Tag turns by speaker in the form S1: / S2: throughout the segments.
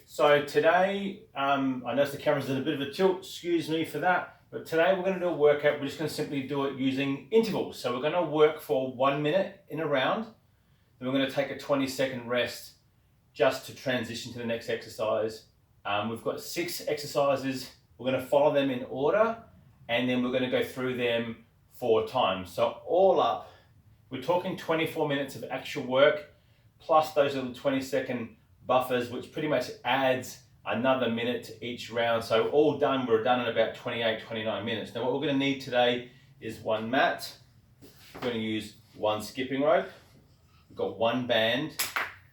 S1: So today, I noticed the camera's in a bit of a tilt, excuse me for that, but today we're going to do a workout. We're just going to simply do it using intervals. So we're going to work for 1 minute in a round, then we're going to take a 20-second rest just to transition to the next exercise. We've got 6 exercises. We're going to follow them in order, and then we're going to go through them 4 times. So all up, we're talking 24 minutes of actual work, plus those little 20-second buffers, which pretty much adds another minute to each round. So all done, we're done in about 28, 29 minutes. Now what we're going to need today is 1 mat. We're going to use 1 skipping rope. We've got 1 band,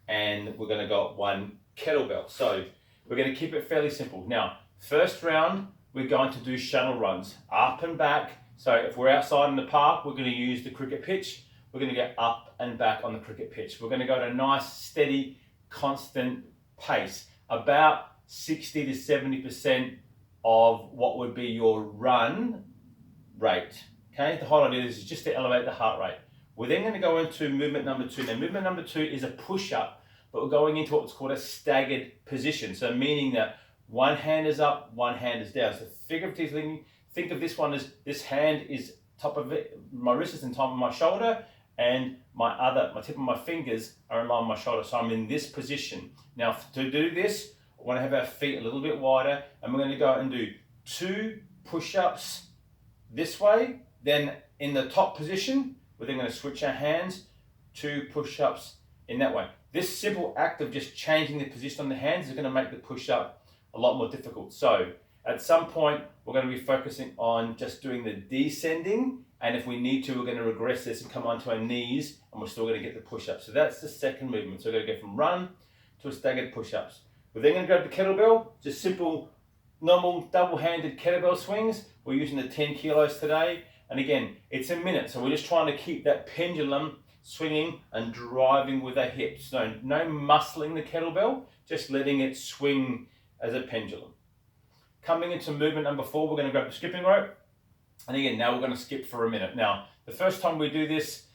S1: and we're going to got 1 kettlebell. So we're going to keep it fairly simple. Now, first round, we're going to do shuttle runs, up and back. So if we're outside in the park, we're going to use the cricket pitch. We're going to get up and back on the cricket pitch. We're going to go at a nice, steady, constant pace, about 60 to 70% of what would be your run rate. Okay, the whole idea is just to elevate the heart rate. We're then going to go into movement number 2. Now, movement number 2 is a push-up, but we're going into what's called a staggered position. So meaning that one hand is up, one hand is down. So figuratively, think of this one as this hand is top of it, my wrist is on top of my shoulder, and my tip of my fingers are in line with my shoulder. So I'm in this position. Now to do this, I want to have our feet a little bit wider, and we're going to go and do 2 push-ups this way. Then in the top position, we're then going to switch our hands, 2 push-ups in that way. This simple act of just changing the position on the hands is going to make the push-up a lot more difficult. So at some point, we're going to be focusing on just doing the descending, and if we need to, we're going to regress this and come onto our knees, and we're still going to get the push-up. So that's the second movement. So we're going to go from run to a staggered push-ups. We're then going to grab the kettlebell, just simple, normal double-handed kettlebell swings. We're using the 10 kilos today, and again, it's a minute, so we're just trying to keep that pendulum swinging and driving with our hips. So no muscling the kettlebell, just letting it swing as a pendulum. Coming into movement number 4, we're going to grab the skipping rope. And again, now we're going to skip for a minute. Now, the first time we do this,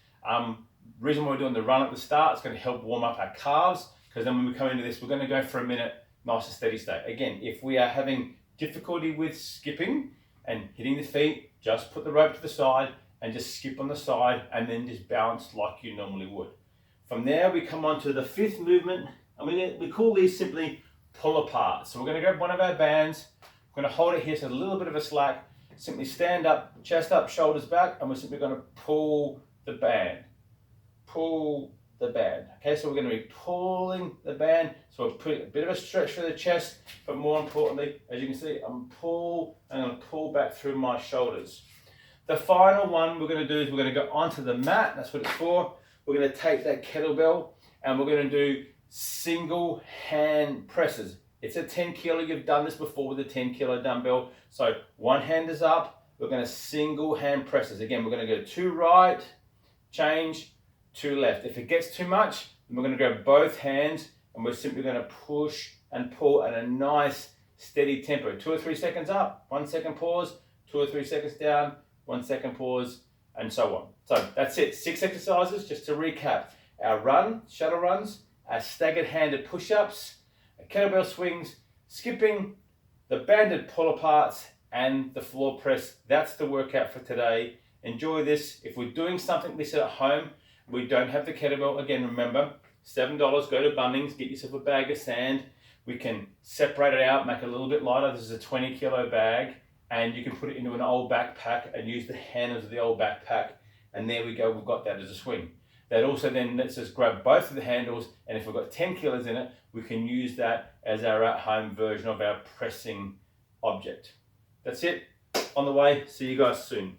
S1: reason why we're doing the run at the start, it's going to help warm up our calves, because then when we come into this, we're going to go for a minute, nice and steady state. Again, if we are having difficulty with skipping and hitting the feet, just put the rope to the side and just skip on the side, and then just bounce like you normally would. From there, we come on to the 5th movement. I mean, we call these simply pull apart. So we're going to grab one of our bands. We're going to hold it here, so a little bit of a slack. Simply stand up, chest up, shoulders back, and we're simply going to pull the band. Pull the band. Okay, so we're going to be pulling the band. So we're putting a bit of a stretch through the chest, but more importantly, as you can see, I'm going to pull back through my shoulders. The final one we're going to do is we're going to go onto the mat. That's what it's for. We're going to take that kettlebell and we're going to do single hand presses. It's a 10 kilo, you've done this before with a 10 kilo dumbbell. So one hand is up, we're going to single hand presses. Again, we're going to go 2 right, change, 2 left. If it gets too much, then we're going to grab both hands and we're simply going to push and pull at a nice steady tempo. 2 or 3 seconds up, 1 second pause, 2 or 3 seconds down, 1 second pause, and so on. So that's it, 6 exercises. Just to recap, our run, shuttle runs, our staggered handed push-ups, kettlebell swings, skipping, the banded pull-aparts, and the floor press. That's the workout for today. Enjoy this. If we're doing something this at home, we don't have the kettlebell, again, remember, $7, go to Bunnings, get yourself a bag of sand. We can separate it out, make it a little bit lighter. This is a 20 kilo bag, and you can put it into an old backpack and use the handles of the old backpack, and there we go, we've got that as a swing. That also then lets us grab both of the handles, and if we've got 10 kilos in it, we can use that as our at-home version of our pressing object. That's it. On the way. See you guys soon.